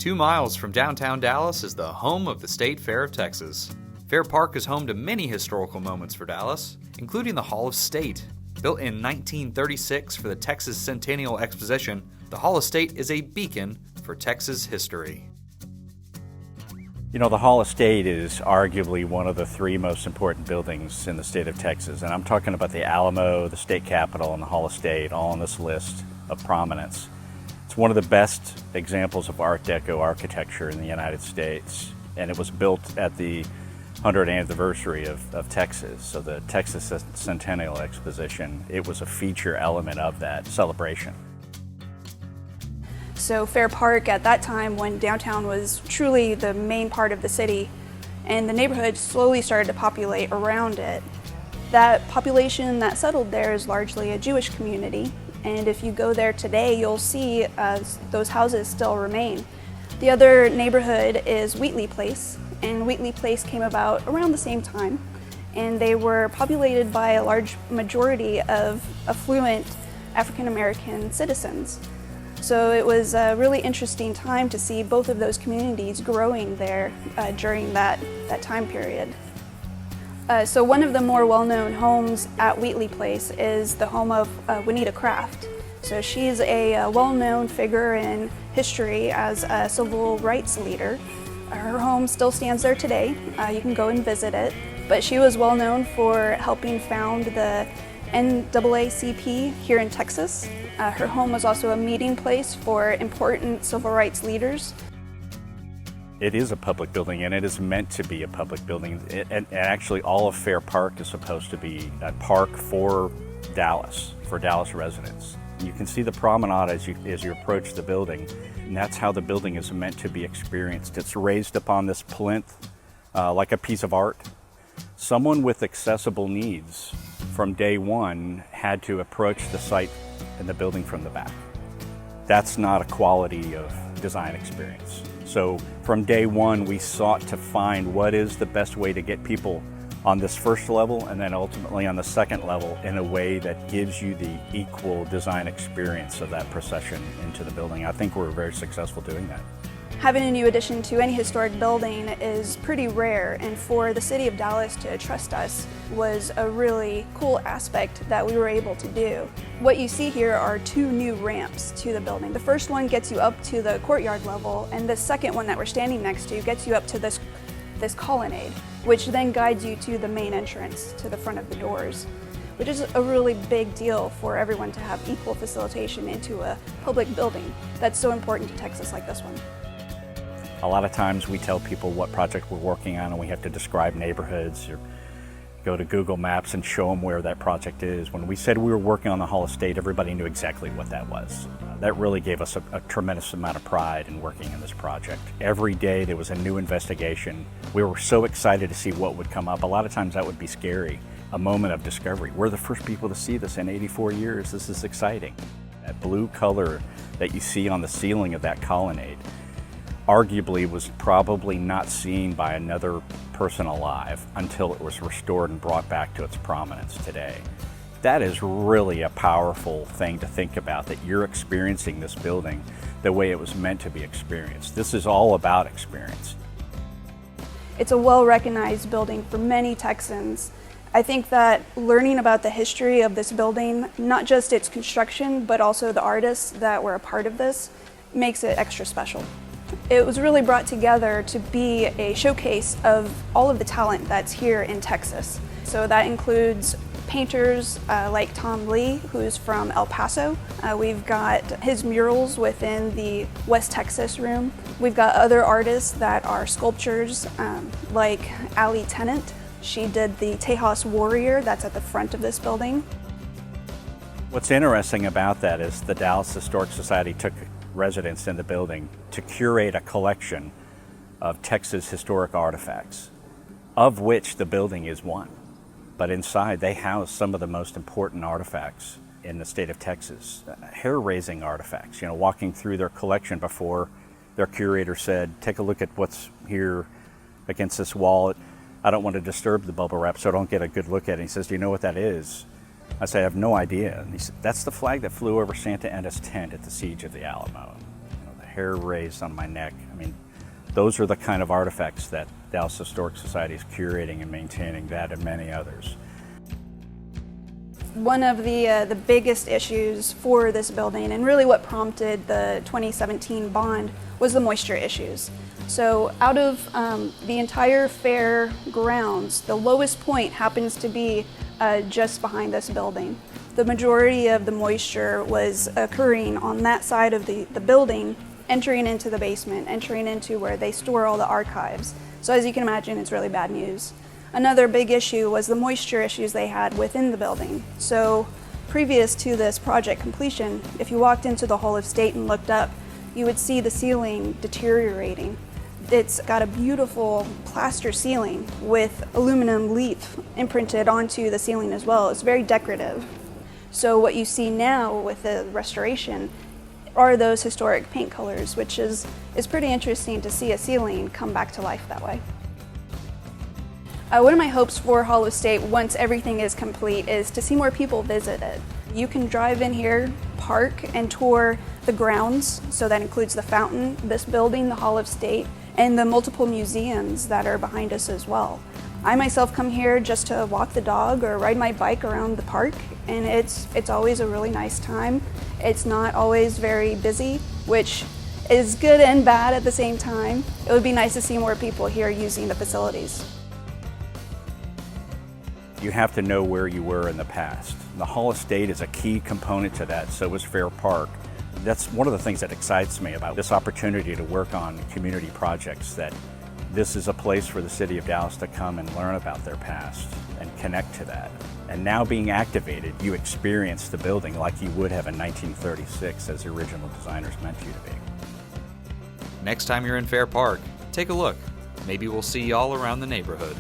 2 miles from downtown Dallas is the home of the State Fair of Texas. Fair Park is home to many historical moments for Dallas, including the Hall of State. Built in 1936 for the Texas Centennial Exposition, the Hall of State is a beacon for Texas history. You know, the Hall of State is arguably one of the 3 most important buildings in the state of Texas, and I'm talking about the Alamo, the state capitol, and the Hall of State, all on this list of prominence. It's one of the best examples of Art Deco architecture in the United States, and it was built at the 100th anniversary of Texas, so the Texas Centennial Exposition, it was a feature element of that celebration. So Fair Park at that time, when downtown was truly the main part of the city and the neighborhood slowly started to populate around it, that population that settled there is largely a Jewish community, and if you go there today you'll see those houses still remain. The other neighborhood is Wheatley Place, and Wheatley Place came about around the same time, and they were populated by a large majority of affluent African American citizens. So it was a really interesting time to see both of those communities growing there during that time period. So one of the more well-known homes at Wheatley Place is the home of Juanita Craft. So she's a well-known figure in history as a civil rights leader. Her home still stands there today. You can go and visit it. But she was well known for helping found the NAACP here in Texas. Her home was also a meeting place for important civil rights leaders. It is a public building, and it is meant to be a public building. And actually all of Fair Park is supposed to be a park for Dallas residents. You can see the promenade as you approach the building, and that's how the building is meant to be experienced. It's raised upon this plinth like a piece of art. Someone with accessible needs from day one had to approach the site and the building from the back. That's not a quality of design experience. So from day one, we sought to find what is the best way to get people on this first level and then ultimately on the second level in a way that gives you the equal design experience of that procession into the building. I think we're very successful doing that. Having a new addition to any historic building is pretty rare, and for the city of Dallas to trust us was a really cool aspect that we were able to do. What you see here are 2 new ramps to the building. The first one gets you up to the courtyard level, and the second one that we're standing next to gets you up to this colonnade, which then guides you to the main entrance to the front of the doors, which is a really big deal for everyone to have equal facilitation into a public building that's so important to Texas like this one. A lot of times we tell people what project we're working on and we have to describe neighborhoods or go to Google Maps and show them where that project is. When we said we were working on the Hall of State, everybody knew exactly what that was. That really gave us a tremendous amount of pride in working in this project. Every day there was a new investigation. We were so excited to see what would come up. A lot of times that would be scary, a moment of discovery. We're the first people to see this in 84 years. This is exciting. That blue color that you see on the ceiling of that colonnade arguably was probably not seen by another person alive until it was restored and brought back to its prominence today. That is really a powerful thing to think about, that you're experiencing this building the way it was meant to be experienced. This is all about experience. It's a well-recognized building for many Texans. I think that learning about the history of this building, not just its construction, but also the artists that were a part of this, makes it extra special. It was really brought together to be a showcase of all of the talent that's here in Texas. So that includes painters like Tom Lee, who's from El Paso. We've got his murals within the West Texas room. We've got other artists that are sculptors like Allie Tennant. She did the Tejas Warrior that's at the front of this building. What's interesting about that is the Dallas Historic Society took residents in the building to curate a collection of Texas historic artifacts, of which the building is one. But inside they house some of the most important artifacts in the state of Texas, hair-raising artifacts. You know, walking through their collection before their curator said, take a look at what's here against this wall. I don't want to disturb the bubble wrap, so I don't get a good look at it. He says, do you know what that is? I say, I have no idea. And he said, that's the flag that flew over Santa Anna's tent at the siege of the Alamo. You know, the hair raised on my neck. I mean, those are the kind of artifacts that Dallas Historic Society is curating and maintaining, that and many others. One of the biggest issues for this building, and really what prompted the 2017 bond, was the moisture issues. So out of the entire fair grounds, the lowest point happens to be just behind this building. The majority of the moisture was occurring on that side of the building, entering into the basement, entering into where they store all the archives. So as you can imagine, it's really bad news. Another big issue was the moisture issues they had within the building. So previous to this project completion, if you walked into the Hall of State and looked up, you would see the ceiling deteriorating. It's got a beautiful plaster ceiling with aluminum leaf imprinted onto the ceiling as well. It's very decorative. So what you see now with the restoration are those historic paint colors, which is pretty interesting to see a ceiling come back to life that way. One of my hopes for Hall of State, once everything is complete, is to see more people visit it. You can drive in here, park, and tour the grounds. So that includes the fountain, this building, the Hall of State, and the multiple museums that are behind us as well. I myself come here just to walk the dog or ride my bike around the park, and it's always a really nice time. It's not always very busy, which is good and bad at the same time. It would be nice to see more people here using the facilities. You have to know where you were in the past. The Hall of State is a key component to that, so is Fair Park. That's one of the things that excites me about this opportunity to work on community projects, that this is a place for the city of Dallas to come and learn about their past and connect to that. And now being activated, you experience the building like you would have in 1936 as the original designers meant you to be. Next time you're in Fair Park, take a look. Maybe we'll see y'all around the neighborhood.